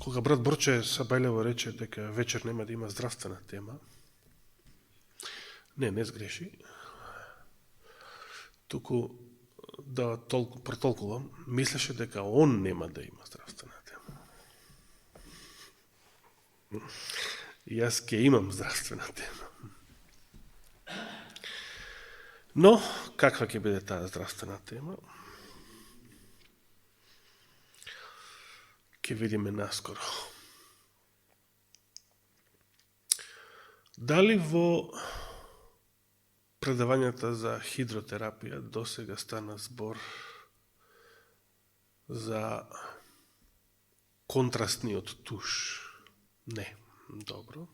Кога брат Борче Сабајлево рече дека вечер нема да има здравствена тема, не сгреши. Туку да протолкувам, мислеше дека он нема да има здравствена тема. И јас ќе имам здравствена тема. Но, каква ќе биде таа здравствена тема? Ќе видиме наскоро. Дали во предавањата за хидротерапија досега стана збор за контрастниот туш? Не. Добро.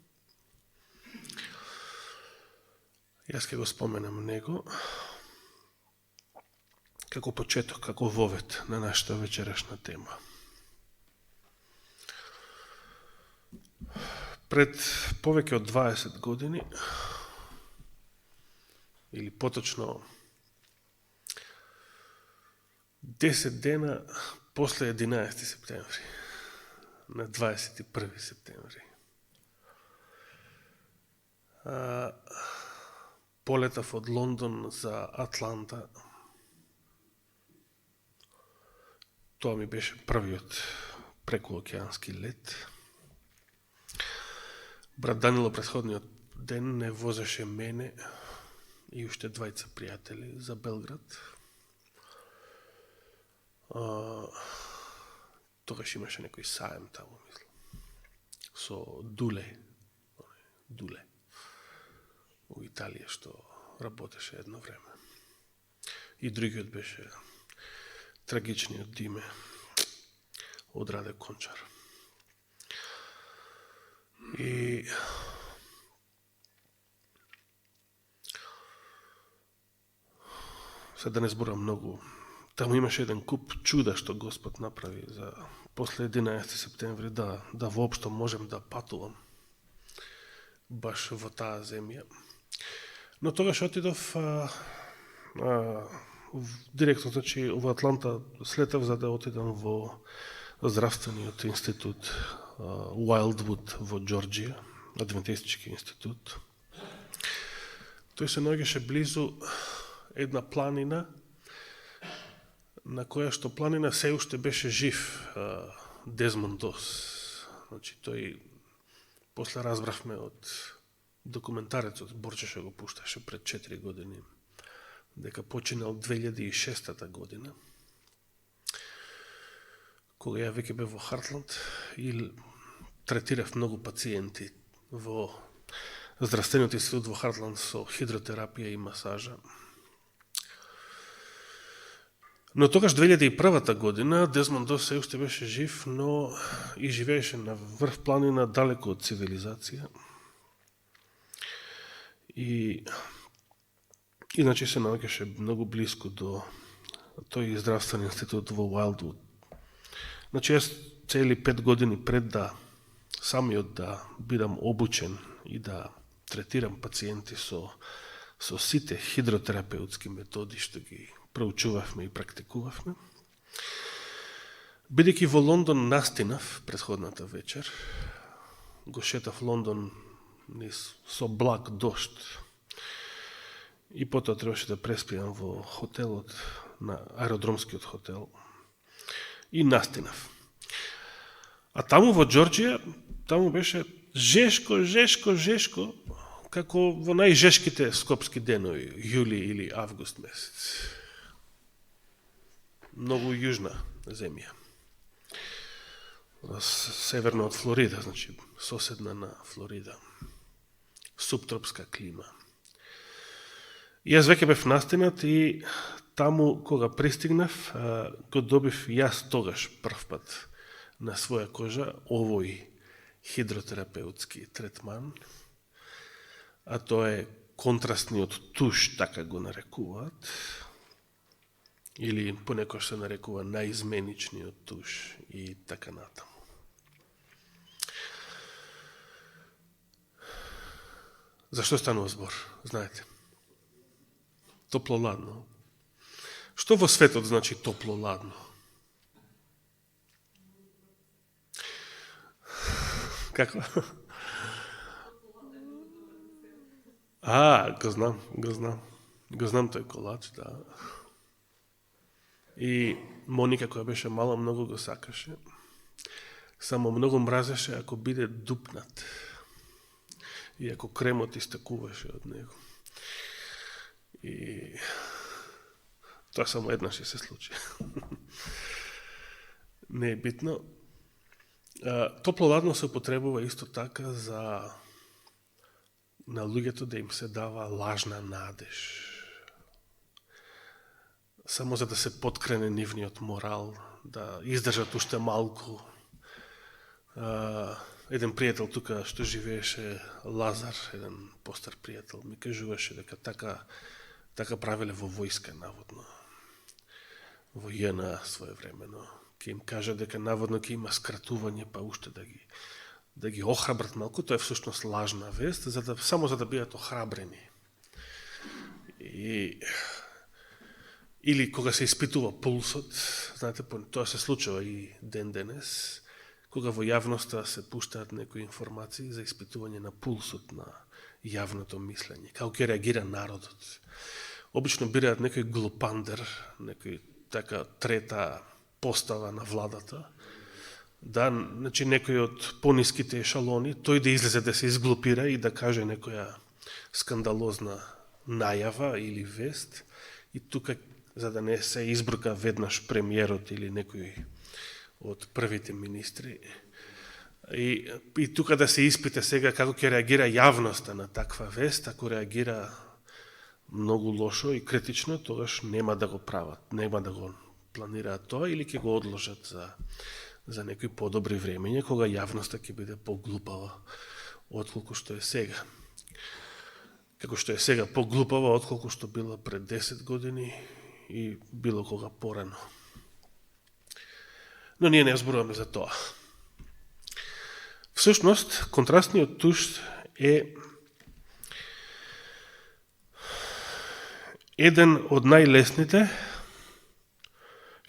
Јас ќе го споменам него како почеток, како вовет на нашата вечерашна тема. Пред повеќе од 20 години, или поточно 10 дена после 11 септември, на 21 септември, полетав од Лондон за Атланта. Тоа ми беше првиот прекуокеански лет. Брат Данило претходниот ден не возеше мене и уште двајца пријатели за Белград. Тогаш имаше некој саем таму, мислам, со Дуле у Италија, што работеше едно време. И другиот беше трагичниот Диме од Раде Кончар. И сега да не зборам многу, таму имаше еден куп чуда што Господ направи за после 11 септември, да воопшто можем да патувам баш во таа земја. Но тогаш отидов директно, значи, во Атланта слетав за да отидам во здравствениот институт Уайлдвуд во Џорџија, адвентистички институт. Тој се наоѓаше близу една планина, на која што планина се уште беше жив Дезмонд Дос. Значи, тој, после разбравме од документарецот, Борче што го пушташе пред 4 години, дека починал 2006 година, кога ја веќе бе во Хартланд и третирав многу пациенти во здравствениот институт во Хартланд со хидротерапија и масажа. Но тогаш 2001 година Дезмонд Дос се уште беше жив, но и живееше на врв планина далеко од цивилизација. И иначе се наоѓаше многу близко до тој здравствен институт во Уайлдвуд. Значи, јас цели 5 години пред да самиот да бидам обучен и да третирам пациенти со сите хидротерапеутски методи што ги проучувавме и практикувавме. Бидејќи во Лондон настинав претходната вечер, го шетав Лондон со благ дожд и потоа требаше да преспијам во хотелот, на аеродромскиот хотел, и настинав. А таму во Џорџија, таму беше жешко, како во најжешките скопски денови, јули или август месец. Многу јужна земја. Северно од Флорида, значи соседна на Флорида. Субтропска клима. И јас веќе бев настинат и таму кога пристигнав, го добив јас тогаш прв пат на своја кожа овој хидротерапеутски третман, а тоа е контрастниот туш, така го нарекуваат, или понекогаш се нарекува наизменичниот туш и така натаму. Зашто станува збор? Знаете. Топло-ладно. Што во светот значи топло-ладно? Како? Го знам тој колач, да. И Моника, која беше мала, многу го сакаше. Само многу мразеше ако биде дупнат. И ако кремот истакуваше од него. И тоа само еднаш се случи. Не е битно. Топло-ладно се употребува исто така за на луѓето да им се дава лажна надеж. Само за да се подкрене нивниот морал, да издржат уште малку. Еден пријател тука што живееше, Лазар, еден постар пријател, ми кажуваше дека така правеле во војска, наводно. Во ЈНА своевремено. Ке им кажа дека наводно ке има скратување, па уште да ги охрабрат малку. Тоа е всушност лажна вест, само за да бидат охрабрени. Или кога се испитува пулсот, знаете, тоа се случува и ден денес, кога во јавноста се пуштаат некои информации за испитување на пулсот на јавното мислење, како ќе реагира народот. Обично бираат некој глупандер, некој така трета постава на владата, да, значи некој од пониските ешалони, тој да излезе да се изглупира и да каже некоја скандалозна најава или вест, и тука, за да не се избрука веднаш премиерот или некој од првите министри, и тука да се испита сега како ќе реагира јавноста на таква вест. Ако реагира многу лошо и критично, тогаш нема да го прават, нема да го планираат тоа, или ќе го одложат за некои подобри времења, кога јавноста ќе биде поглупава отколку што е сега. Како што е сега поглупава отколку што била пред 10 години и било кога порано. Но ние не зборуваме за тоа. Всушност, контрастниот туш е еден од најлесните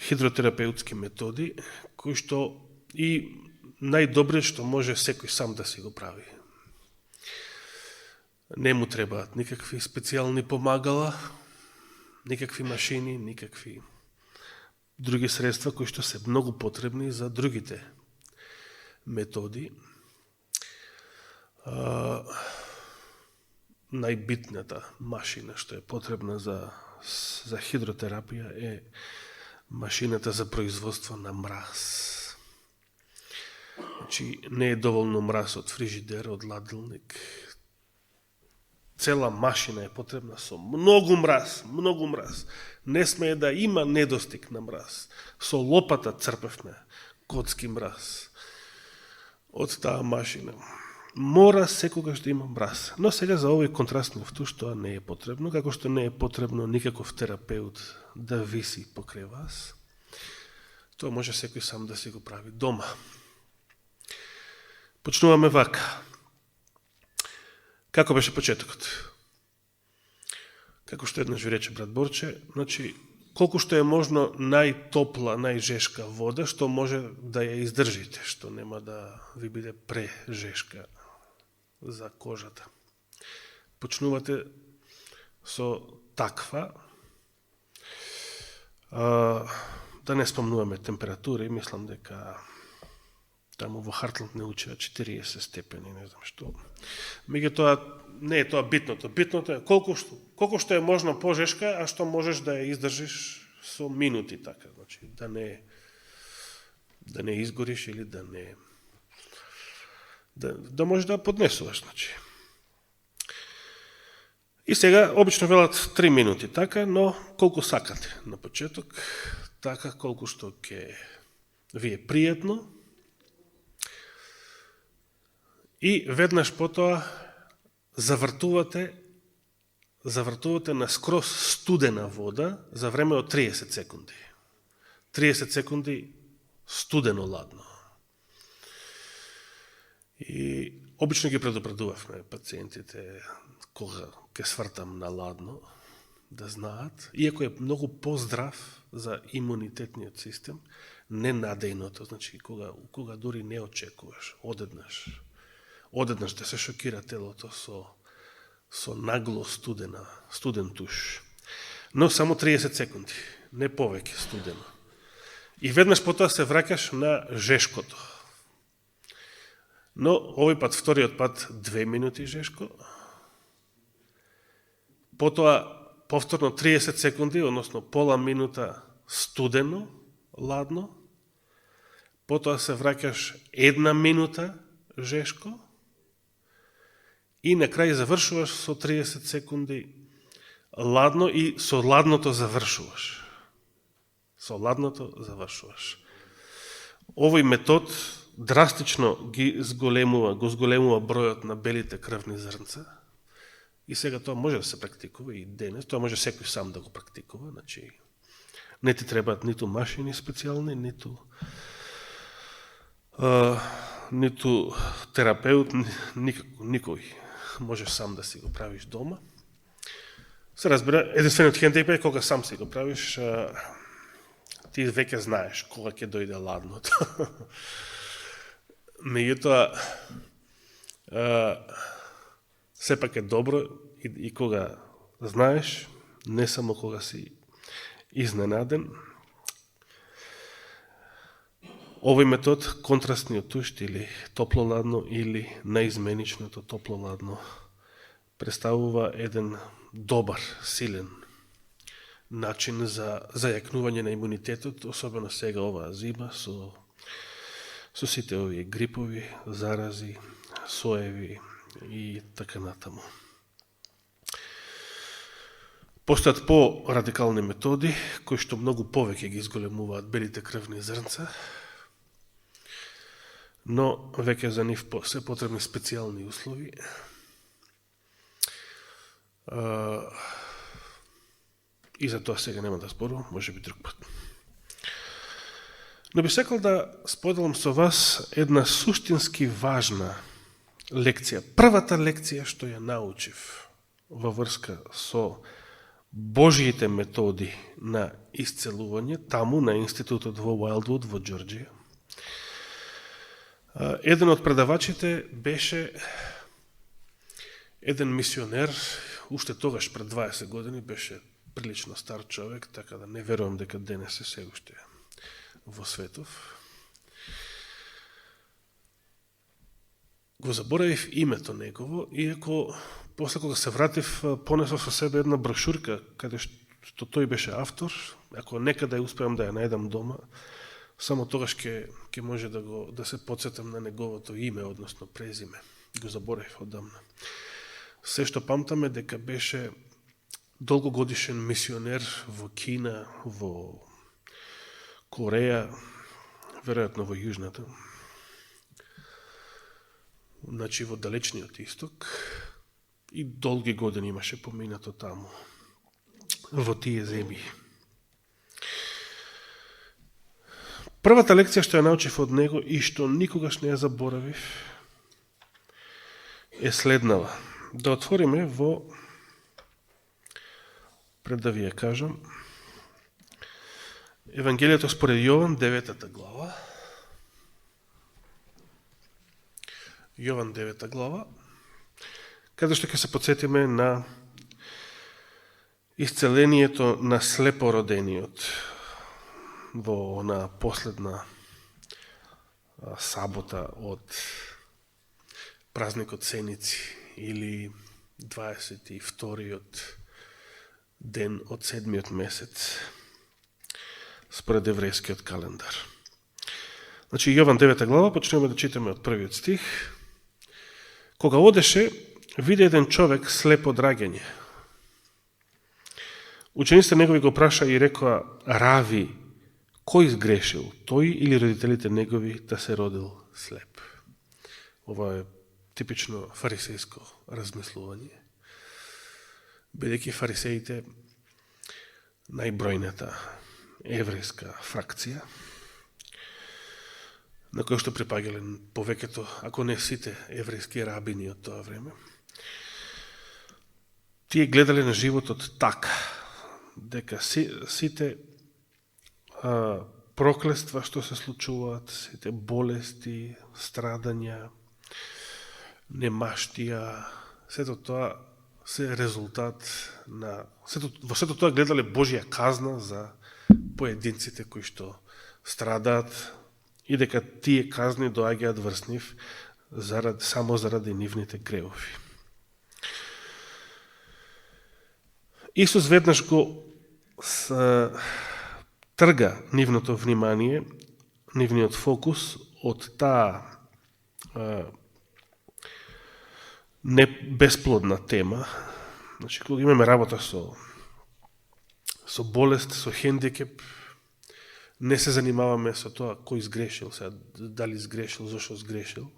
хидротерапеутски методи, кои што и најдобри што може секој сам да си го прави. Не му требаат никакви специјални помагала, никакви машини, никакви други средства кои што се многу потребни за другите методи. Најбитната машина што е потребна за хидротерапија е машината за производство на мраз. Значи, не е доволно мраз од фрижидер, од ладилник. Цела машина е потребна со многу мраз, многу мраз. Не смее да има недостиг на мраз. Со лопата црпевме котски мраз од таа машина. Мора секогаш да има мраз. Но сега за овој контрастни туш тоа не е потребно, како што не е потребно никаков терапеут да виси покрај вас. Тоа може секој сам да си го прави дома. Почнуваме вака. Како беше почетокот? Како што еднаш ви рече брат Борче, значи, колку што е можно најтопла, најжешка вода, што може да ја издржите, што нема да ви биде прежешка за кожата. Почнувате со таква, да не спомнуваме температури, мислам дека таму во Хартланд не учеа 40 степени, не знам што. Меѓутоа, не е тоа битното. Битното е колку што е можно пожешка, а што можеш да ја издржиш со минути, така. Значи, да не изгориш или да можеш да поднесуваш. Значи. И сега, обично велат 3 минути, така, но колку сакате на почеток, така, колку што ќе ви е пријатно. И веднаш потоа завртувате на скроз студена вода за време од 30 секунди. 30 секунди студено ладно. И обично ги предупредувавме пациентите кога ќе свртам на ладно, да знаат, иако е многу поздрав за имунитетниот систем, ненадејното, значи кога дури не очекуваш, одеднаш одеднаш да се шокира телото со нагло студен туш. Но само 30 секунди, не повеќе студено. И веднаш потоа се враќаш на жешкото. Но овој пат, вториот пат, 2 минути жешко. Потоа повторно 30 секунди, односно пола минута студено, ладно. Потоа се враќаш 1 минута жешко. И на крај завршуваш со 30 секунди ладно и со ладното завршуваш. Со ладното завршуваш. Овој метод драстично го зголемува бројот на белите крвни зрнца. И сега тоа може да се практикува и денес, тоа може секој сам да го практикува, значи не ти требаат ниту машини специјални, ниту терапеут, никој. Можеш сам да си го правиш дома. Се разбира, единствениот хендикеп е кога сам си го правиш, ти веќе знаеш кога ќе дојде ладното. Меѓутоа, сепак е добро и кога знаеш, не само кога си изненаден. Овој метод, контрастниот туш или топло-ладно или наизменичното топло-ладно, представува еден добар, силен начин за зајакнување на имунитетот, особено сега оваа зима со сите овие грипови, зарази, соеви и така натаму. Постојат по-радикални методи, кои што многу повеќе ги изголемуваат белите крвни зрнца, но веќе за нив се потребни специјални услови. И за тоа сега нема да зборувам, може би друг пат. Но би сакал да споделам со вас една суштински важна лекција. Првата лекција што ја научив во врска со Божиите методи на исцелување, таму на институтот во Уайлдвуд во Џорџија. Еден од предавачите беше еден мисионер, уште тогаш пред 20 години, беше прилично стар човек, така да не верувам дека денес е се уште во светов. Го заборавив името негово, иако после кога се вратив, понесов со себе една брошурка, каде што тој беше автор. Ако некаде успеам да ја најдам дома, само тогаш ќе може да се подсетам на неговото име, односно презиме. Го заборавив одамна. Се што памтаме дека беше долгогодишен мисионер во Кина, во Кореја, веројатно во Јужната, значи во далечниот исток, и долги години имаше поминато таму, во тие земји. Првата лекција што ја научив од него и што никогаш не ја заборавив е следнава. Да отвориме во, пред да ви ја кажам, Евангелието според Јован, 9 глава. Јован 9 глава, каде што ќе се подсетиме на исцелението на слепородениот во на последна сабота од празникот Сеници или 22-иот ден од 7-иот месец според еврејскиот календар. Значи, Јован 9 глава, почнеме да читаме од првиот стих. Кога одеше, виде еден човек слеп од раѓање. Учениците негови го праша и рекоа: Рави, кој сгрешил, тој или родителите негови да се родил слеп? Ова е типично фарисејско размислување. Бидејќи фарисеите најбројната еврејска фракција, на кој што припаѓале повеќето, ако не сите еврејски рабини од тоа време, тие гледале на животот така, дека сите проклества што се случуваат, сите болести, страдања, немаштија, сето тоа се резултат на... Во сето тоа гледале Божја казна за поединците кои што страдаат и дека тие казни доаѓаат врз нив само заради нивните гревови. Исус веднаш го трга нивното внимание, нивниот фокус од таа не бесплодна тема. Значи, кога имаме работа со болест, со хендикеп, не се занимаваме со тоа кој сгрешил, дали сгрешил, зошто сгрешил,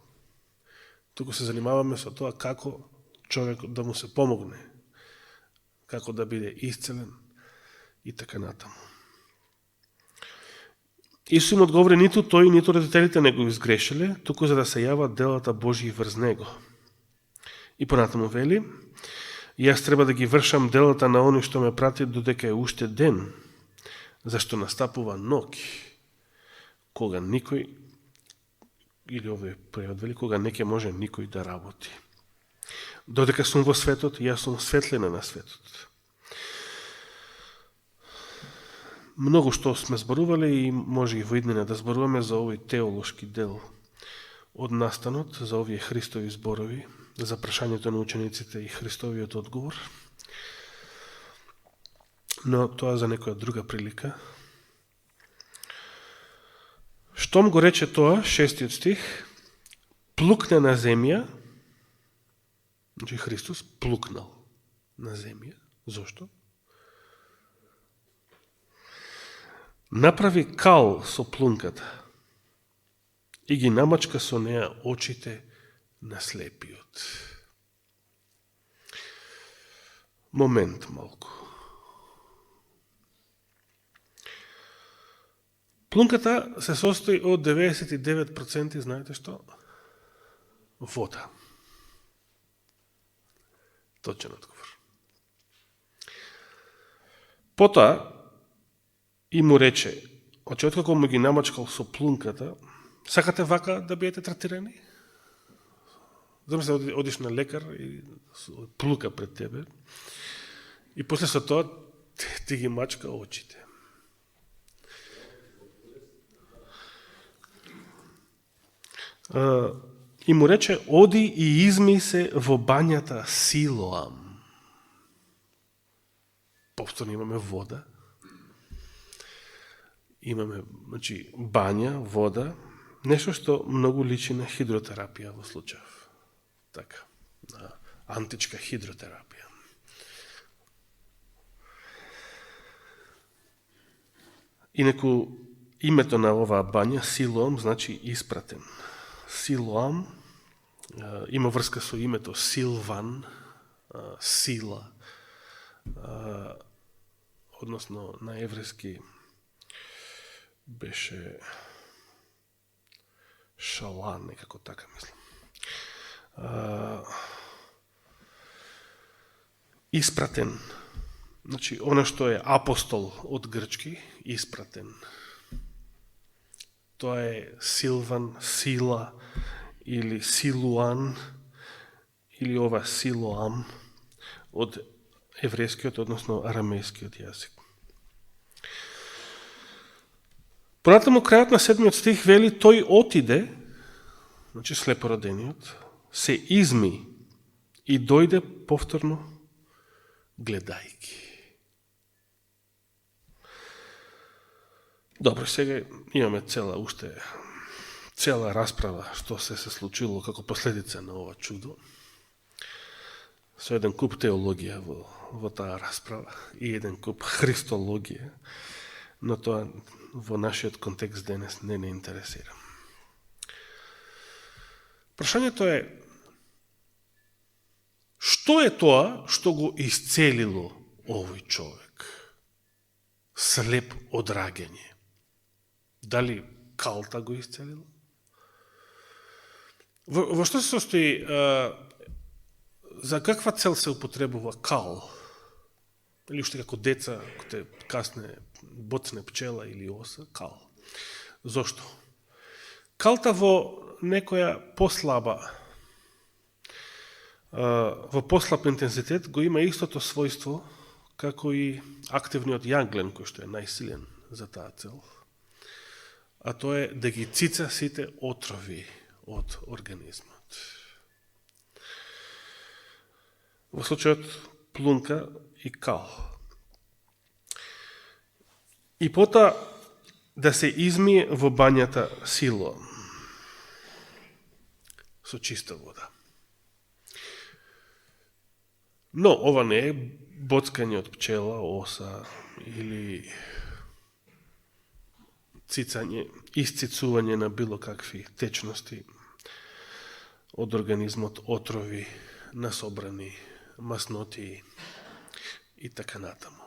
туку се занимаваме со тоа како човек да му се помогне, како да биде исцелен и така натаму. Исус им одговори, ниту тој, ниту родителите не го изгрешиле, туку за да се јават делата Божји врз него. И понатаму вели, јас треба да ги вршам делата на оној што ме прати додека е уште ден, зашто настапува ноќ, кога никој, или овој превод вели, кога не ќе може никој да работи. Додека сум во светот, јас сум светлина на светот. Многу што сме зборувале и може и во иднина да зборуваме за овој теолошки дел од настанот, за овие Христови зборови, за прашањето на учениците и Христовиот одговор. Но тоа за некоја друга прилика. Штом го рече тоа, 6 стих, плукна на земја, значи Христос плукнал на земја. Зошто? Направи кал со плунката и ги намачка со неа очите на слепиот. Момент малку. Плунката се состои од 99%, знаете што? Вода. Точен одговор. Потоа и му рече, оче откако му ги намачкал со плунката, сакате вака да бидете третирани? Замисли, одиш на лекар и плука пред тебе и после со тоа ти ги мачка очите. И му рече, оди и изми се во бањата Силоам. Повторно имаме вода. Имаме, значи, бања, вода, нешто што многу личи на хидротерапија во случај. Така, на античка хидротерапија. Инаку, името на оваа бања, Силоам, значи испратен. Силоам има врска со името Силван, сила, односно на еврејски беше шалан, некако така мислам. Испратен. Значи, оно што е апостол од грчки, испратен. Тоа е Силван, Сила, или Силуан, или ова Силоам, од еврејскиот, односно арамејскиот јазик. Понатаму крајот на 7 стих вели, тој отиде, значи слепородениот, се изми и дојде повторно гледајки. Добро, сега имаме цела расправа што се случило како последица на ова чудо. Со еден куп теологија во таа расправа и еден куп христологија, но тоа во нашиот контекст денес не интересира. Прашањето е, што е тоа што го исцелило овој човек? Слеп од раѓање. Дали калта го исцелило? Во што се состои, за каква цел се употребува кал? Или уште како деца, кој касне боцне пчела или оса, кал. Зошто? Калта во некоја послаба во послаб интензитет го има истото својство како и активниот јаглен, кој што е најсилен за таа цел. А тоа е да ги цица сите отрови од организмот. Во случајот плунка и кал. И потоа да се измие во бањата Силоам со чиста вода. Но ова не е боцкање од пчела, оса или цицање, исцицување на било какви течности од организмот, отрови, насобрани, масноти и така натаму.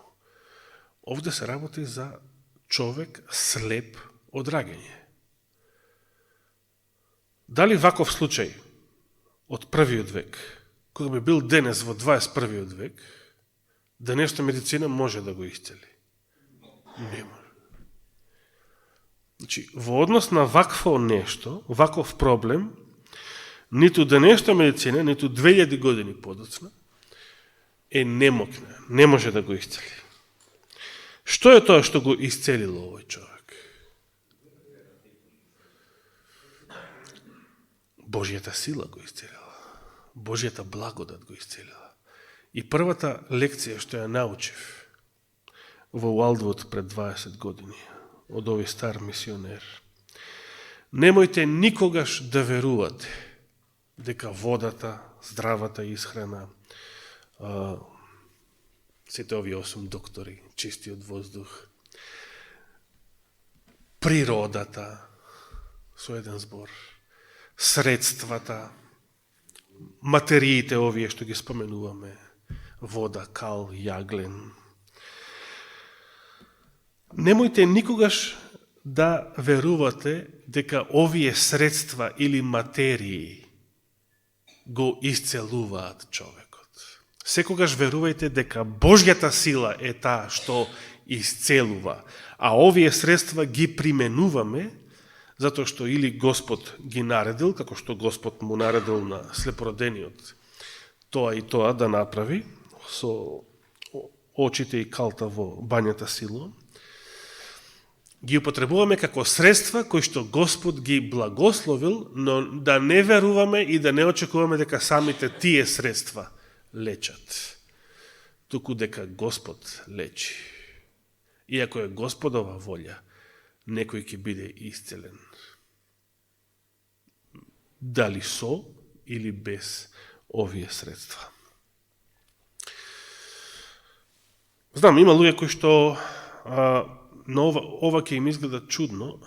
Овде се работи за човек слеп од раѓање. Дали ваков случај од првиот век, кој би бил денес во 21. век, денешна медицина може да го исцели? Не може. Значи, во однос на вакво нешто, ваков проблем, ниту денешна медицина, ниту 2000 години подоцна, е немокна, не може да го исцели. Што е тоа што го исцелило овој човек? Божјата сила го исцелила. Божјата благодат го исцелила. И првата лекција што ја научив во Уайлдвуд пред 20 години од овој стар мисионер: немојте никогаш да верувате дека водата, здравата исхрана, сите овие 8 доктори, чистиот воздух, природата, со еден збор, средствата, материите овие што ги споменуваме, вода, кал, јаглен. Немојте никогаш да верувате дека овие средства или материи го исцелуваат човекот. Секогаш верувајте дека Божјата сила е таа што исцелува, а овие средства ги применуваме затоа што или Господ ги наредил, како што Господ му наредил на слепородениот тоа и тоа да направи со очите и калта во бањата Силоам, ги употребуваме како средства кои што Господ ги благословил, но да не веруваме и да не очекуваме дека самите тие средства лечат, туку дека Господ лечи. Иако е Господова волја, некој ќе биде исцелен. Дали со или без овие средства. Знам, има луѓе кои што но ова ќе им изгледа чудно.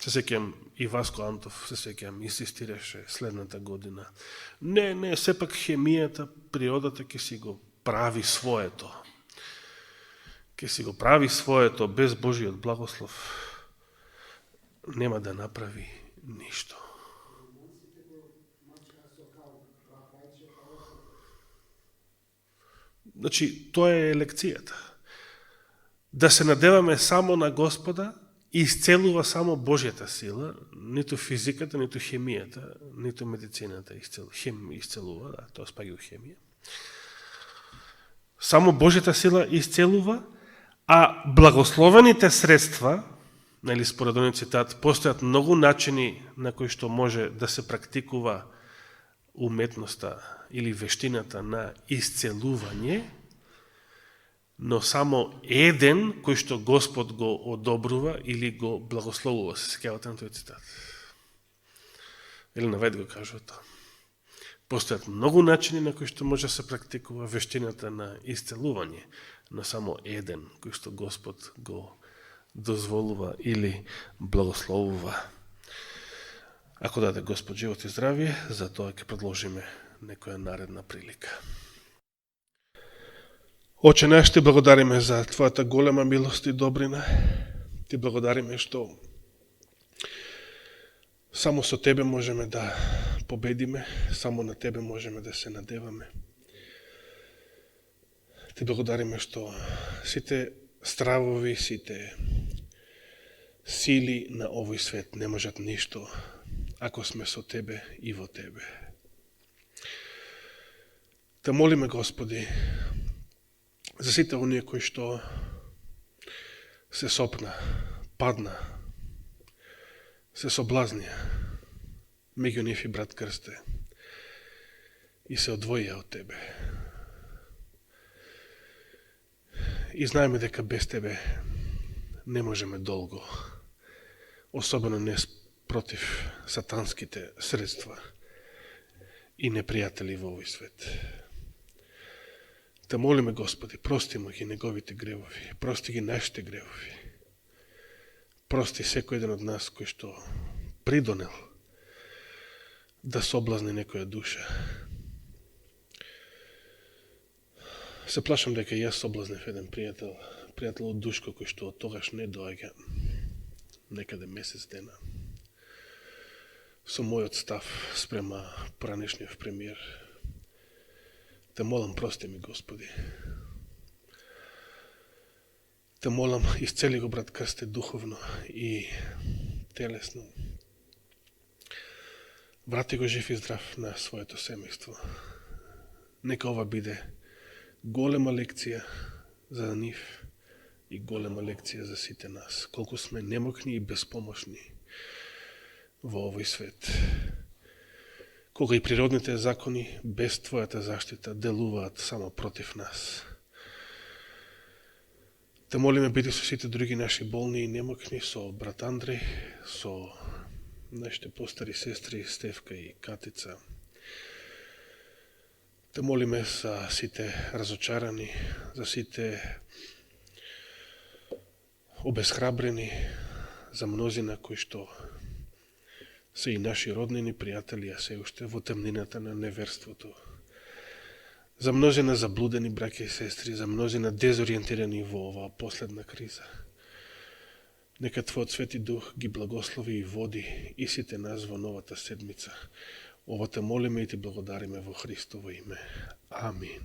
Се сеќам и Васко Антов, се сеќам, инсистираше следната година. Не, сепак хемијата, природата ќе си го прави своето. Ќе си го прави своето без Божиот благослов. Нема да направи ништо. Значи, тоа е лекцијата. Да се надеваме само на Господа, исцелува само Божјата сила, ниту физиката, ниту хемијата, ниту медицината исцелува, да, тоа спаѓа у хемија. Само Божјата сила исцелува, а благословените средства, нели според оној цитат, постојат многу начини на кои што може да се практикува уметноста или вештината на исцелување, но само еден кој што Господ го одобрува или го благословува. Се сеќавате на тој цитат? Или навед го кажува тоа. Постојат многу начини на кои што може да се практикува вештината на исцелување, но само еден кој што Господ го дозволува или благословува. Ако даде Господ живот и здравие, за тоа ќе продолжиме некоја наредна прилика. Оче наш, ти благодариме за Твојата голема милост и добрина. Ти благодариме што само со Тебе можеме да победиме, само на Тебе можеме да се надеваме. Ти благодариме што сите стравови, сите сили на овој свет не можат ништо ако сме со Тебе и во Тебе. Те молиме, Господи, за сите оние кои што се сопна, падна, се соблазнија меѓу нив и брат Крсте и се одвоија од Тебе. И знаеме дека без Тебе не можеме долго, особено не против сатанските средства и непријатели во овој свет. Те молиме, Господи, прости му ги неговите гревови, прости ги нашите гревови. Прости секој еден од нас кој што придонел да соблазни некоја душа. Се плашам дека јас соблазнев еден пријател од Душко, кој што од тогаш не доаѓа некаде месец дена. Со мојот став спрема поранешниот премиер. Те молам, прости ми, Господи. Те молам, исцели го брат Крсте духовно и телесно. Врати го жив и здрав на своето семејство. Нека ова биде голема лекција за нив и голема лекција за сите нас. Колку сме немокни и безпомошни во овој свет. Кога и природните закони без Твојата заштита делуваат само против нас. Те молиме биди со сите други наши болни и немокни, со брат Андреј, со нашите постари сестри Стефка и Катица. Те молиме за сите разочарани, за сите обесхрабрени, за мнозина кои што се и наши роднини, пријатели, а се уште во темнината на неверството. За мнозина заблудени браќа и сестри, за мнозина дезориентирани во оваа последна криза. Нека Твојот Свети Дух ги благослови и води и сите нас во новата седмица. Ова те молиме и ти благодариме во Христово име. Амин.